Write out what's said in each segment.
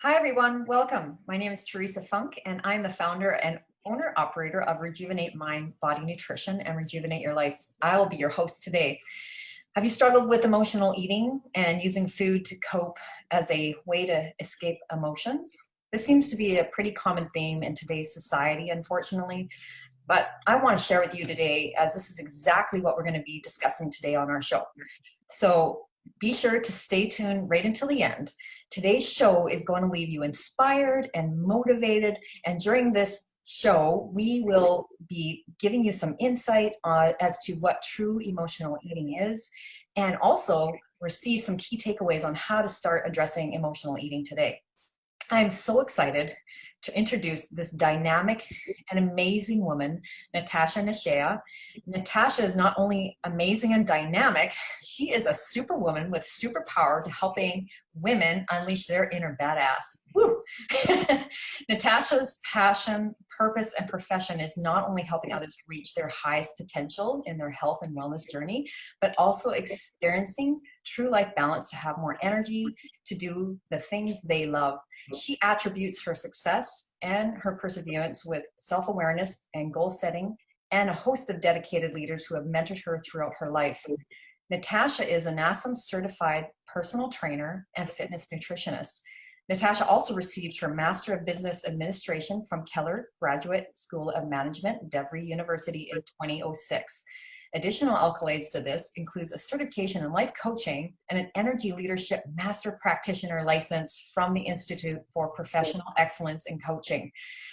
Hi, everyone. Welcome. My name is Teresa Funk, and I'm the founder and owner-operator of Rejuvenate Mind, Body Nutrition, and Rejuvenate Your Life. I will be your host today. Have you struggled with emotional eating and using food to cope as a way to escape emotions? This seems to be a pretty common theme in today's society, unfortunately. But I want to share with you today, as this is exactly what we're going to be discussing today on our show. So be sure to stay tuned right until the end. Today's show is going to leave you inspired and motivated. And during this show, we will be giving you some insight as to what true emotional eating is, and also receive some key takeaways on how to start addressing emotional eating today. I'm so excited to introduce this dynamic and amazing woman, Natasha. Natasha is not only amazing and dynamic, she is a superwoman with superpower to helping women unleash their inner badass. Woo! Natasha's passion, purpose, and profession is not only helping others reach their highest potential in their health and wellness journey, but also experiencing true life balance to have more energy to do the things they love. She attributes her success and her perseverance with self-awareness and goal setting and a host of dedicated leaders who have mentored her throughout her life. Natasha is a NASM certified personal trainer and fitness nutritionist. Natasha also received her Master of Business Administration from Keller Graduate School of Management, DeVry University in 2006. Additional accolades to this includes a certification in life coaching and an energy leadership master practitioner license from the Institute for Professional Excellence in Coaching.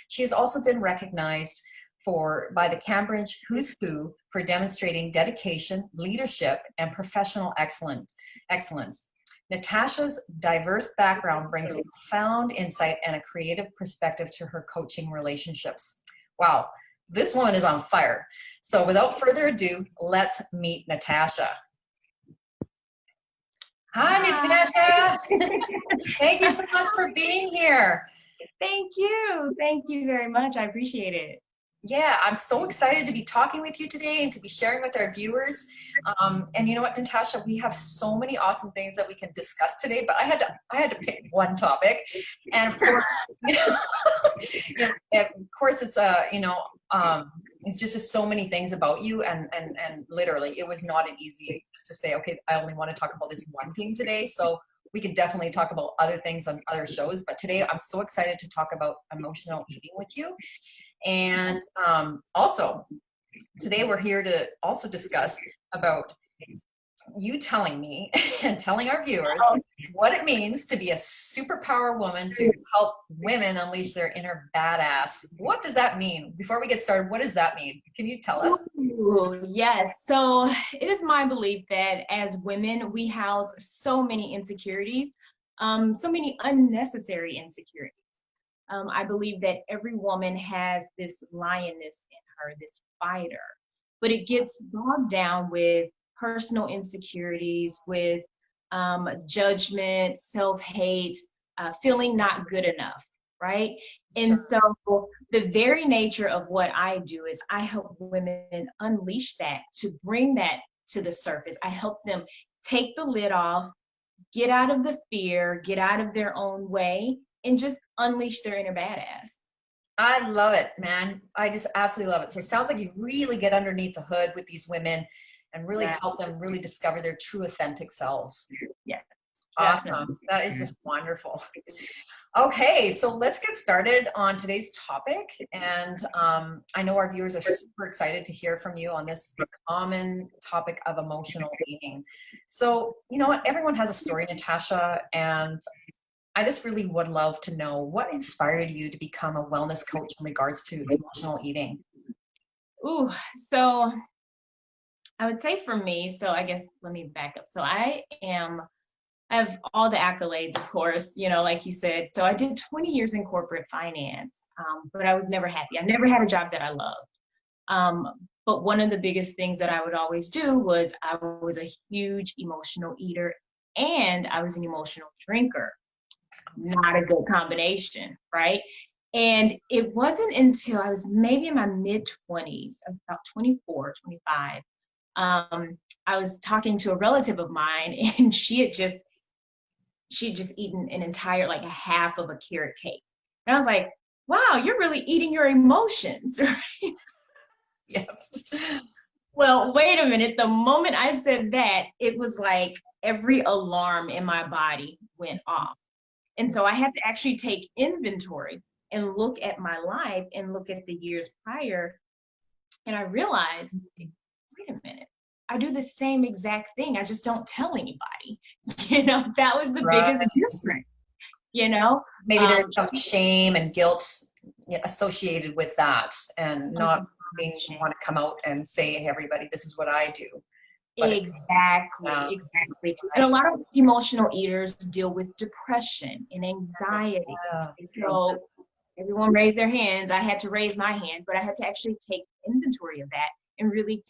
She has also been recognized by the Cambridge Who's Who for demonstrating dedication, leadership, and professional excellence. Natasha's diverse background brings profound insight and a creative perspective to her coaching relationships. Wow. This woman is on fire. So without further ado, let's meet Natasha. Hi, Natasha. Thank you so much for being here. Thank you. Thank you very much. I appreciate it. Yeah, I'm so excited to be talking with you today and to be sharing with our viewers. And you know what, Natasha, we have so many awesome things that we can discuss today, but I had to pick one topic. And of course, it's just so many things about you, and literally it was not an easy just to say, okay, I only want to talk about this one thing today. So we could definitely talk about other things on other shows, but today I'm so excited to talk about emotional eating with you. And also, today we're here to also discuss about you telling me and telling our viewers what it means to be a superpower woman to help women unleash their inner badass. What does that mean? Before we get started, what does that mean? Can you tell us? Ooh, yes. So it is my belief that as women, we house so many insecurities, so many unnecessary insecurities. I believe that every woman has this lioness in her, this fighter, but it gets bogged down with personal insecurities, with judgment, self-hate, feeling not good enough, right? And so the very nature of what I do is I help women unleash that, to bring that to the surface. I help them take the lid off, get out of the fear, get out of their own way, and just unleash their inner badass. I love it, man. I just absolutely love it. So it sounds like you really get underneath the hood with these women and really help them really discover their true authentic selves. Yeah. Awesome. Definitely. That is just wonderful. Okay, so let's get started on today's topic. And I know our viewers are super excited to hear from you on this common topic of emotional eating. So, you know what? Everyone has a story, Natasha, and I just really would love to know what inspired you to become a wellness coach in regards to emotional eating. Ooh, so I would say for me, so I guess let me back up. So I have all the accolades, of course, like you said. So I did 20 years in corporate finance, but I was never happy. I never had a job that I loved. But one of the biggest things that I would always do was I was a huge emotional eater and I was an emotional drinker. Not a good combination, right? And it wasn't until I was maybe in my mid-20s, I was about 24, 25, I was talking to a relative of mine, and she she'd just eaten an entire, like a half of a carrot cake. And I was like, wow, you're really eating your emotions. Yeah. Well, wait a minute. The moment I said that, it was like every alarm in my body went off. And so I had to actually take inventory and look at my life and look at the years prior. And I realized, wait a minute, I do the same exact thing. I just don't tell anybody. That was the Right. biggest difference, you know? Maybe there's some shame and guilt associated with that, and not being want to come out and say, hey, everybody, this is what I do. But Exactly. And a lot of emotional eaters deal with depression and anxiety. So everyone raised their hands. I had to raise my hand, but I had to actually take inventory of that and really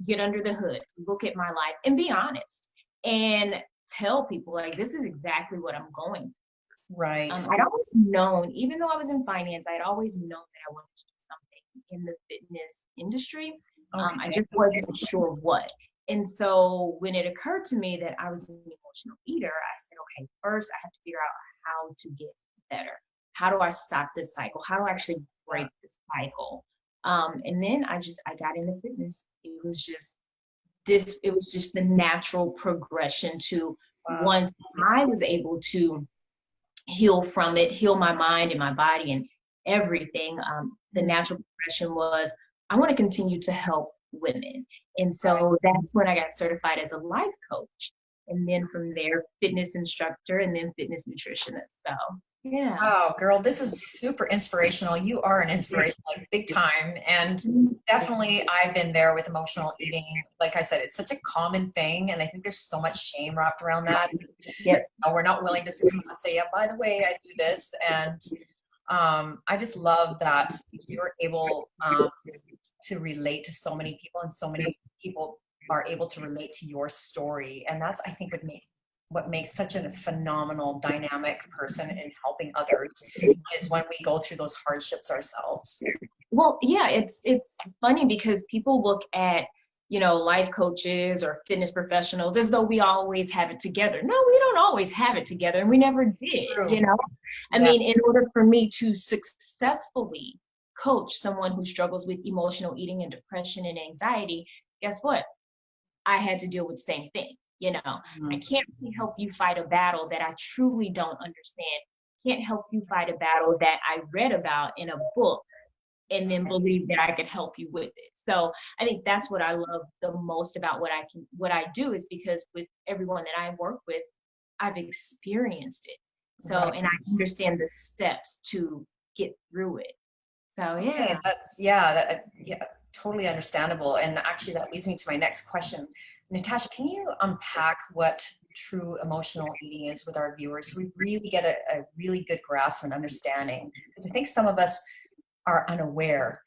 get under the hood, look at my life and be honest and tell people, like, this is exactly what I'm going through. Right. I'd always known, even though I was in finance, I'd always known that I wanted to do something in the fitness industry. Okay. I just wasn't sure what. And so when it occurred to me that I was an emotional eater, I said, okay, first I have to figure out how to get better. How do I stop this cycle? How do I actually break this cycle? And then I got into fitness. It was just the natural progression to once I was able to heal from it, heal my mind and my body and everything. The natural progression was, I want to continue to help women. And so that's when I got certified as a life coach. And then from there, fitness instructor and then fitness nutritionist. So, yeah. Wow, girl, this is super inspirational. You are an inspiration, like big time. And definitely I've been there with emotional eating. Like I said, it's such a common thing. And I think there's so much shame wrapped around that. Yep. We're not willing to come out and say, yeah, by the way, I do this. And I just love that you're able to relate to so many people, and so many people are able to relate to your story. And that's, I think, what makes such a phenomenal dynamic person in helping others is when we go through those hardships ourselves. Well, yeah, it's funny because people look at, life coaches or fitness professionals as though we always have it together. No, we don't always have it together, and we never did. True. I mean, in order for me to successfully coach someone who struggles with emotional eating and depression and anxiety, guess what? I had to deal with the same thing. I can't really help you fight a battle that I truly don't understand. Can't help you fight a battle that I read about in a book and then believe that I could help you with it. So I think that's what I love the most about what I do, is because with everyone that I work with, I've experienced it. So, and I understand the steps to get through it. So, yeah. Okay, totally understandable. And actually that leads me to my next question. Natasha, can you unpack what true emotional eating is with our viewers so we really get a really good grasp and understanding? Because I think some of us are unaware,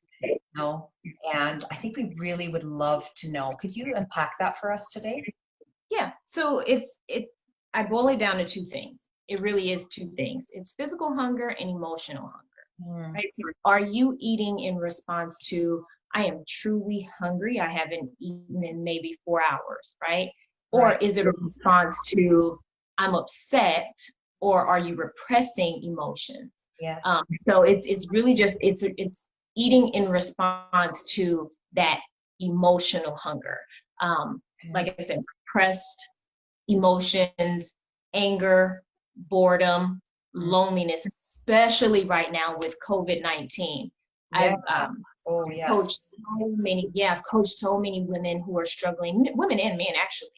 and I think we really would love to know. Could you unpack that for us today? Yeah, so I boil it down to two things. It really is two things. It's physical hunger and emotional hunger, right? So are you eating in response to, I am truly hungry, I haven't eaten in maybe 4 hours, right? Or is it a response to, I'm upset, or are you repressing emotions? Yes. So it's really just, it's eating in response to that emotional hunger. Like I said, repressed emotions, anger, boredom, loneliness, especially right now with COVID-19. Yeah. I've coached so many women who are struggling, women and men actually,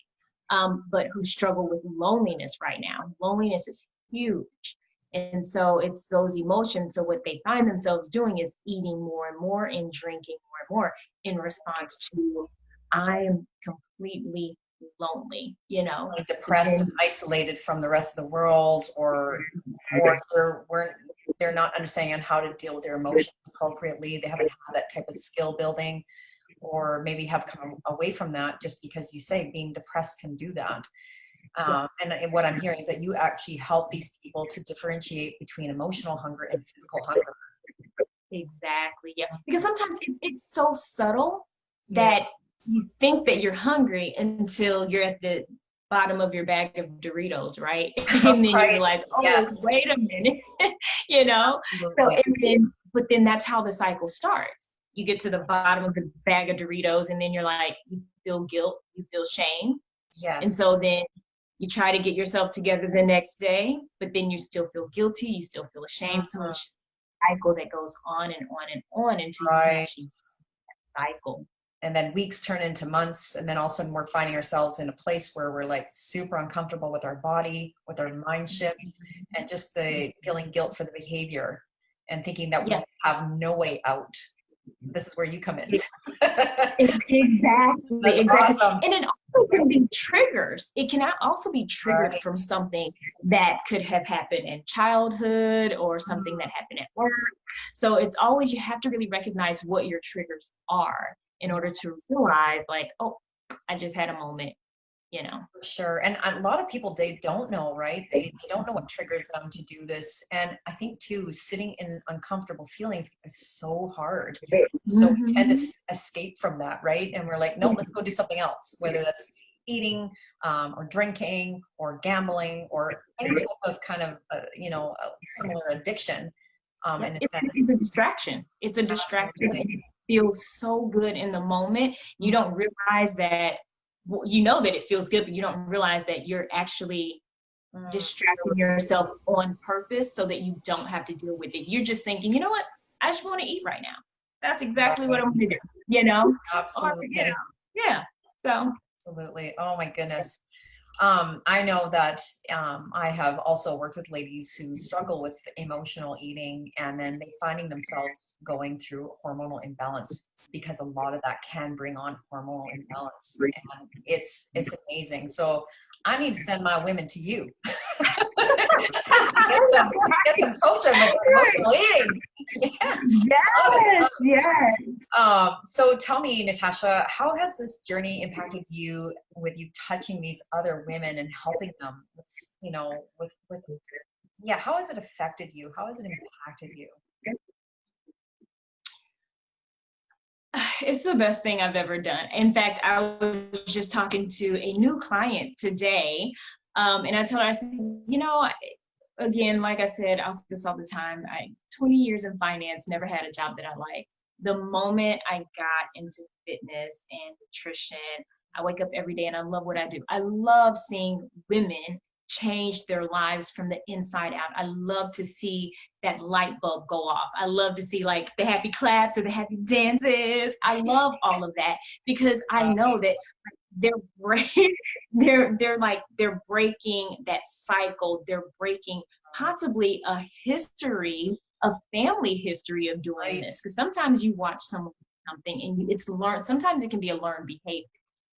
but who struggle with loneliness right now. Loneliness is huge. And so it's those emotions. So what they find themselves doing is eating more and more and drinking more and more in response to, I am completely lonely, like depressed and isolated from the rest of the world, or they're not understanding on how to deal with their emotions appropriately. They haven't had that type of skill building, or maybe have come away from that, just because you say being depressed can do that. And what I'm hearing is that you actually help these people to differentiate between emotional hunger and physical hunger. Exactly. Yeah. Because sometimes it's so subtle that you think that you're hungry until you're at the bottom of your bag of Doritos, right? And then you Right. realize, oh, Yes. wait a minute, you know? So, Absolutely. but then that's how the cycle starts. You get to the bottom of the bag of Doritos, and then you're like, you feel guilt, you feel shame. And Yes. so then you try to get yourself together the next day, but then you still feel guilty, you still feel ashamed. So Mhm. it's a cycle that goes on and on and on until you can Right. actually cycle. And then weeks turn into months, and then all of a sudden we're finding ourselves in a place where we're like super uncomfortable with our body, with our mind shift, and just the feeling guilt for the behavior and thinking that Yeah. we have no way out. This is where you come in. Exactly, That's exactly. awesome. And it also can be triggers. It can also be triggered Right. from something that could have happened in childhood or something that happened at work. So it's always, you have to really recognize what your triggers are in order to realize, like, oh, I just had a moment, you know. For sure. And a lot of people, they don't know, right? They don't know what triggers them to do this. And I think too, sitting in uncomfortable feelings is so hard. So we tend to Mhm. escape from that, right? And we're like, nope, let's go do something else, whether that's eating or drinking or gambling or any type of kind of, similar addiction. Yep. In a It's sense. a distraction. It's a distraction. Absolutely. And it feels so good in the moment. You don't realize that, well, you know that it feels good, but you don't realize that you're actually Mm, distracting yourself on purpose so that you don't have to deal with it. You're just thinking, you know what? I just want to eat right now. That's exactly what right. I'm going to do, you know? Or, Absolutely. yeah. So, Absolutely. Oh my goodness. I know that I have also worked with ladies who struggle with emotional eating and then they finding themselves going through hormonal imbalance because a lot of that can bring on hormonal imbalance. And it's amazing. So I need to send my women to you. get some get some coaching with emotional eating. Yeah, love it. yes, yes. So tell me, Natasha, how has this journey impacted you with you touching these other women and helping them with, yeah, how has it affected you? How has it impacted you? It's the best thing I've ever done. In fact, I was just talking to a new client today, and I told her, I said, you know, again, like I said, I'll say this all the time. 20 years in finance, never had a job that I liked. The moment I got into fitness and nutrition, I wake up every day and I love what I do. I love seeing women change their lives from the inside out. I love to see that light bulb go off. I love to see like the happy claps or the happy dances. I love all of that because I know that they're they're breaking that cycle. They're breaking possibly a history, a family history of doing Right. this. Because sometimes you watch someone do something and it's learned. Sometimes it can be a learned behavior.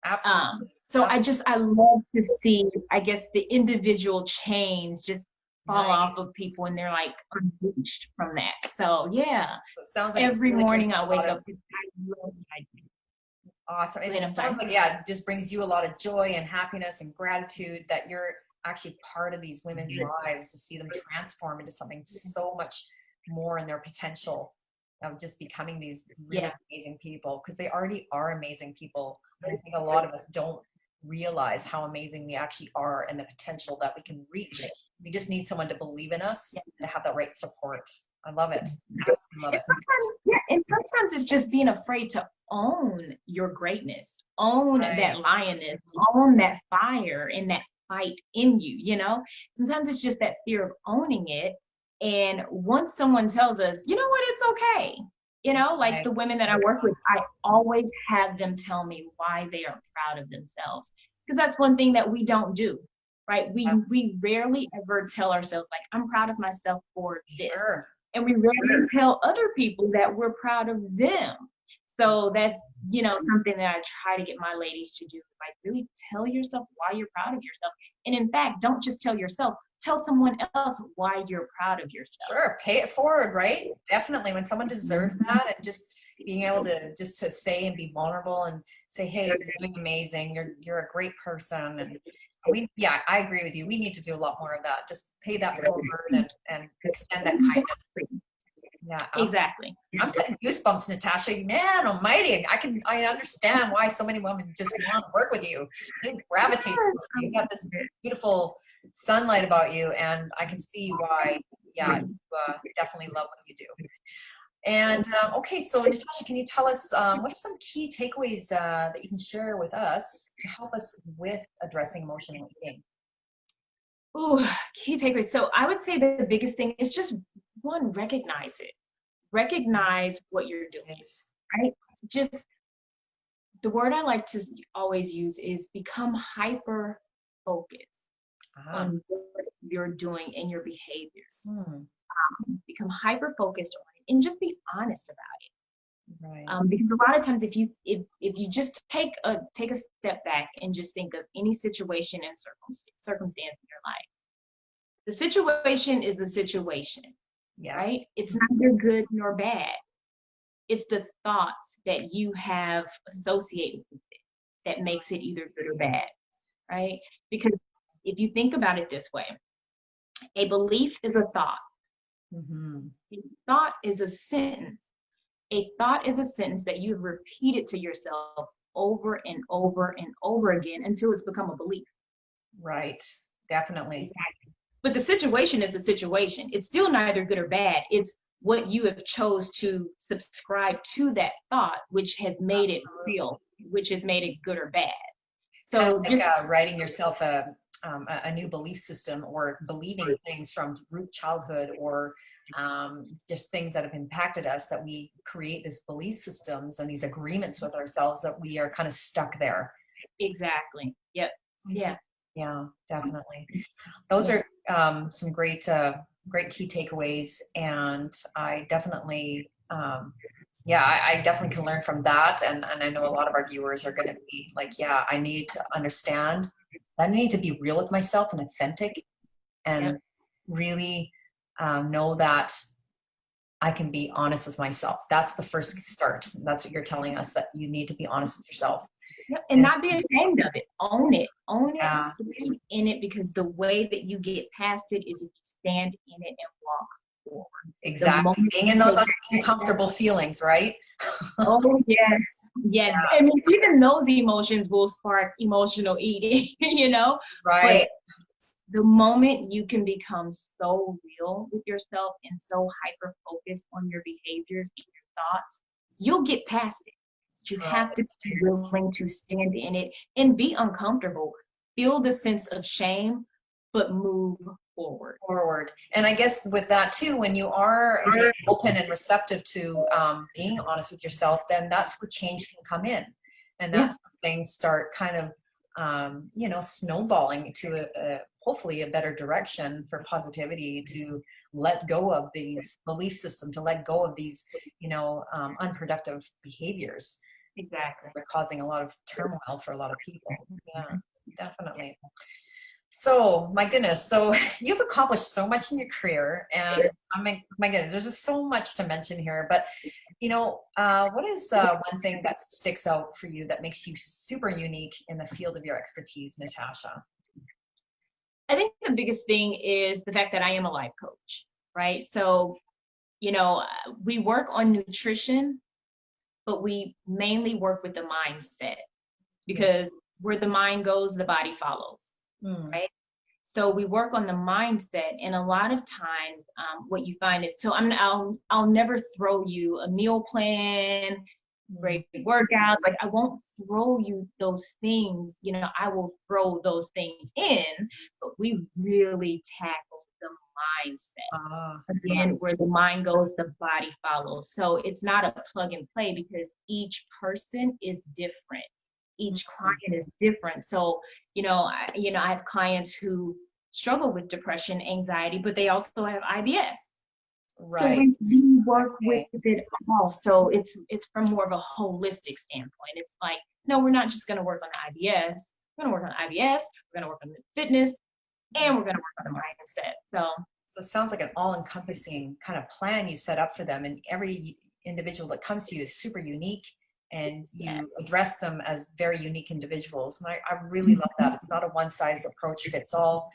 Absolutely. So I love to see, I guess, the individual chains just fall off Nice. of people and they're like unleashed from that. So yeah, It sounds like it every really brings morning I you a lot wake of up, I love what I do. awesome. Go It ahead, I'm sounds sorry. like, yeah, it just brings you a lot of joy and happiness and gratitude that you're actually part of these women's lives to see them transform into something so much more in their potential of just becoming these really Yeah. amazing people because they already are amazing people. And I think a lot of us don't realize how amazing we actually are and the potential that we can reach. We just need someone to believe in us and to have the right support. I love it. Absolutely love And it. sometimes, yeah, and sometimes it's just being afraid to own your greatness, own Right. that lioness, own that fire and that fight in you, you know? Sometimes it's just that fear of owning it. And once someone tells us, you know what, it's okay. You know, like Right. the women that I work with, I always have them tell me why they are proud of themselves. Because that's one thing that we don't do, right? We rarely ever tell ourselves, like, I'm proud of myself for this, Sure. and we rarely tell other people that we're proud of them. So that's, you know, something that I try to get my ladies to do, like really tell yourself why you're proud of yourself. And in fact, don't just tell yourself, tell someone else why you're proud of yourself. Sure, pay it forward, right? Definitely. When someone deserves that and just being able to just to say and be vulnerable and say, hey, you're doing amazing, you're a great person. And yeah, I agree with you. We need to do a lot more of that. Just pay that forward and extend that kindness. Exactly. Yeah, Exactly. I'm getting goosebumps, Natasha. Man almighty. I understand why so many women just want to work with you. They gravitate towards you. You got this beautiful sunlight about you, and I can see why, yeah, you definitely love what you do. And okay, so Natasha, can you tell us what are some key takeaways that you can share with us to help us with addressing emotional eating? Ooh, key takeaways. So I would say that the biggest thing is just one, recognize it. Recognize what you're doing, Yes. right? Just the word I like to always use is become hyper focused Ah, on what you're doing and your behaviors. hmm, Become hyper focused on it and just be honest about it. right. Because a lot of times, if you just take a step back and just think of any situation and circumstance in your life, the situation is the situation, Yeah. right? It's neither good nor bad. It's the thoughts that you have associated with it that makes it either good or bad, right? Because if you think about it this way, a belief is a thought. Mm-hmm. A thought is a sentence. A thought is a sentence that you've repeated to yourself over and over and over again until it's become a belief. Right. Definitely. Exactly. But the situation is the situation. It's still neither good or bad. It's what you have chose to subscribe to that thought, which has made it real, which has made it good or bad. Kind of So like just writing yourself a new belief system, or believing things from root childhood, or just things that have impacted us, that we create these belief systems and these agreements with ourselves that we are kind of stuck there. exactly. Yep. Yeah. Yeah, definitely. Those Yeah. are some great key takeaways, and I definitely, yeah, I definitely can learn from that, and I know a lot of our viewers are going to be like, yeah, I need to understand that I need to be real with myself and authentic, and Yep. really know that I can be honest with myself. That's the first start. That's what you're telling us, that you need to be honest with yourself. Yep. And And not be ashamed of it. Own it. Own it. yeah, Stand in it, because the way that you get past it is if you stand in it and walk forward. The exactly. moment Being in you those take uncomfortable feelings, right? oh yes, yes. I mean, even those emotions will spark emotional eating, Right. But the moment you can become so real with yourself and so hyper focused on your behaviors and your thoughts, you'll get past it. You have to be willing to stand in it and be uncomfortable. Feel the sense of shame, but move forward. Forward. And I guess with that too, when you are being open and receptive to being honest with yourself, then that's where change can come in. And Yeah, that's when things start kind of, snowballing to hopefully a better direction for positivity, to let go of these belief system, to let go of these, unproductive behaviors. exactly. They're causing a lot of turmoil for a lot of people. Yeah, definitely. So, my goodness, so you've accomplished so much in your career, and I mean, my goodness, there's just so much to mention here. But, what is one thing that sticks out for you that makes you super unique in the field of your expertise, Natasha? I think the biggest thing is the fact that I am a life coach, right? So, you know, we work on nutrition, but we mainly work with the mindset, Yeah. because where the mind goes, the body follows, Hmm. right? So we work on the mindset, and a lot of times, what you find is, so I'll never throw you a meal plan, Hmm. great workouts. Like, I won't throw you those things. I will throw those things in, but we really tackle the mindset. Ah, Again, where the mind goes, the body follows. So it's not a plug and play, because each person is different. Each mhm. client is different. So, I have clients who struggle with depression, anxiety, but they also have IBS. So Right. we work with Okay. it all. So it's from more of a holistic standpoint. It's like, no, we're not just going to work on IBS. We're going to work on IBS. We're going to work on the fitness, and we're going to work on the mindset. So So it sounds like an all-encompassing kind of plan you set up for them, and every individual that comes to you is super unique, and yeah, you address them as very unique individuals. And I really love that. It's not a one-size approach fits all.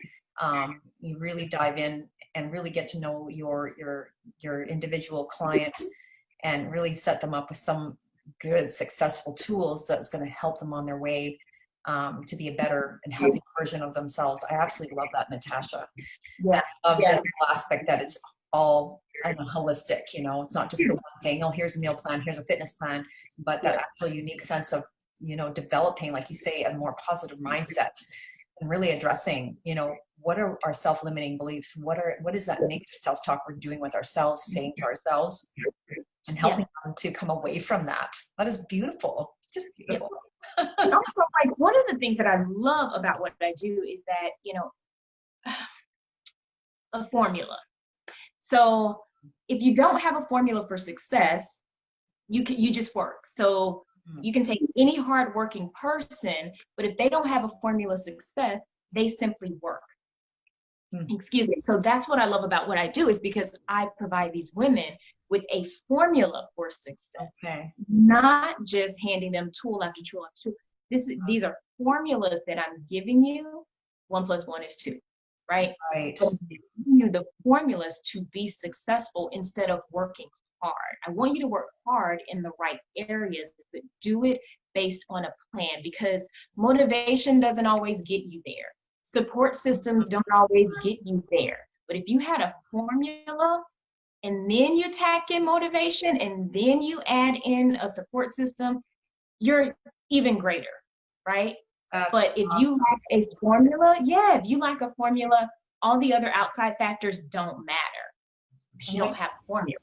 You really dive in and really get to know your individual client and really set them up with some good, successful tools that's going to help them on their way to be a better and healthy version of themselves. I absolutely love that, Natasha. Yeah. I love Yeah. the whole aspect that it's all holistic, it's not just the one thing. Oh, here's a meal plan, here's a fitness plan, but that actual unique sense of, developing, like you say, a more positive mindset and really addressing, what are our self-limiting beliefs? What is that negative self-talk we're doing with ourselves, saying to ourselves, and helping them to come away from that. That is beautiful. Just beautiful. And also, like, one of the things that I love about what I do is that, a formula. So if you don't have a formula for success, you just work. So you can take any hardworking person, but if they don't have a formula success, they simply work. Excuse me. So that's what I love about what I do, is because I provide these women with a formula for success, not just handing them tool after tool after tool. These are formulas that I'm giving you. 1 + 1 is 2, right? Right. So I'm giving you the formulas to be successful instead of working hard. I want you to work hard in the right areas, but do it based on a plan, because motivation doesn't always get you there. Support systems don't always get you there. But if you had a formula and then you tack in motivation and then you add in a support system, you're even greater, right? But if you lack a formula, if you lack a formula, all the other outside factors don't matter because you don't have a formula.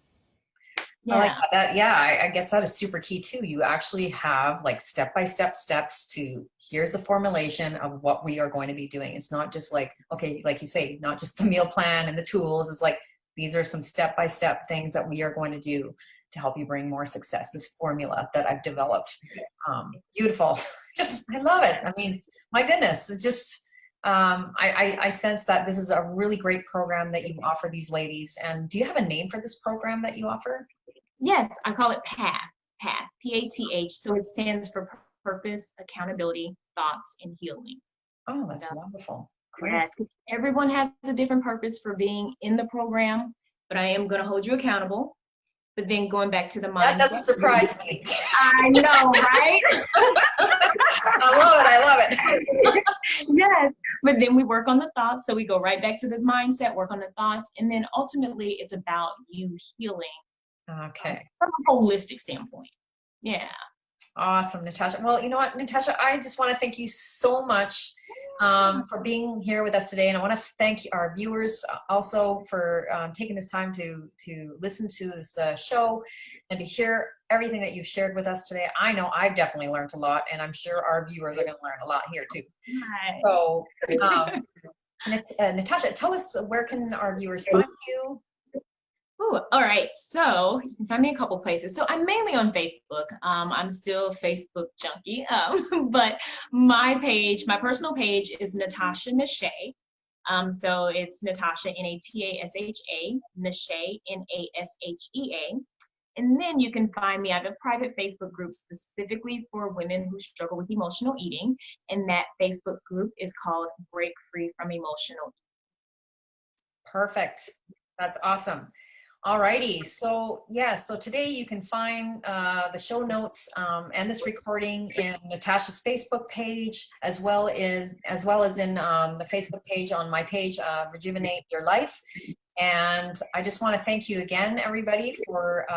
I like that. Yeah, I guess that is super key too. You actually have like step-by-step steps to, here's a formulation of what we are going to be doing. It's not just like, okay, like you say, not just the meal plan and the tools. It's like, these are some step-by-step things that we are going to do to help you bring more success. This formula that I've developed. Beautiful. I love it. I mean, my goodness, it's just, I sense that this is a really great program that you offer these ladies. And do you have a name for this program that you offer? Yes, I call it PATH, P-A-T-H. So it stands for Purpose, Accountability, Thoughts, and Healing. Oh, that's wonderful. Great. Yes, everyone has a different purpose for being in the program, but I am going to hold you accountable. But then going back to the mindset. That doesn't surprise me. I know, right? I love it. Yes, but then we work on the thoughts. So we go right back to the mindset, work on the thoughts, and then ultimately it's about you healing. Okay. From a holistic standpoint. Yeah. Awesome, Natasha. Well, you know what, Natasha, I just want to thank you so much for being here with us today. And I want to thank our viewers also for taking this time to listen to this show and to hear everything that you've shared with us today. I know I've definitely learned a lot, and I'm sure our viewers are going to learn a lot here too. Right. So, Natasha, tell us, where can our viewers find you? Ooh, all right, so you can find me a couple places. So I'm mainly on Facebook. I'm still a Facebook junkie, but my personal page is Natasha Nashe. So it's Natasha, N-A-T-A-S-H-A, Nashe, N-A-S-H-E-A. And then you can find me. I have a private Facebook group specifically for women who struggle with emotional eating, and that Facebook group is called Break Free from Emotional Eating. Perfect. That's awesome. Alrighty, so so today you can find the show notes and this recording in Natasha's Facebook page, as well as in the Facebook page on my page, Rejuvenate Your Life. And I just want to thank you again, everybody, for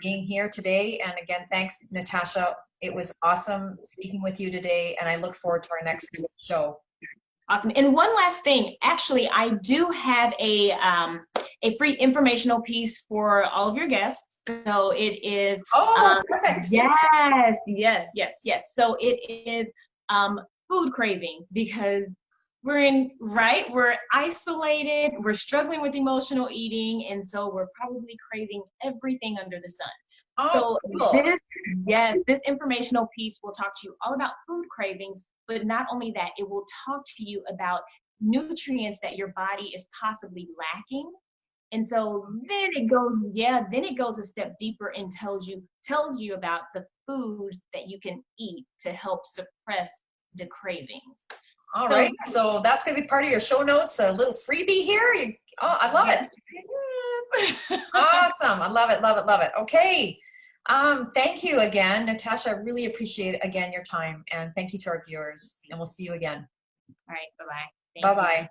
being here today. And again, thanks, Natasha. It was awesome speaking with you today, and I look forward to our next show. Awesome. And one last thing, actually, I do have a free informational piece for all of your guests. So it is. Oh, perfect. Yes. So it is food cravings, because we're isolated, we're struggling with emotional eating, and so we're probably craving everything under the sun. Oh, so cool. This informational piece will talk to you all about food cravings. But not only that, it will talk to you about nutrients that your body is possibly lacking. And so then it goes a step deeper and tells you about the foods that you can eat to help suppress the cravings. All right. So that's going to be part of your show notes, a little freebie here. Oh, I love it. Awesome. I love it, love it, love it. Okay. Thank you again, Natasha. I really appreciate, again, your time. And thank you to our viewers. And we'll see you again. All right, bye-bye. Thank you. Bye-bye.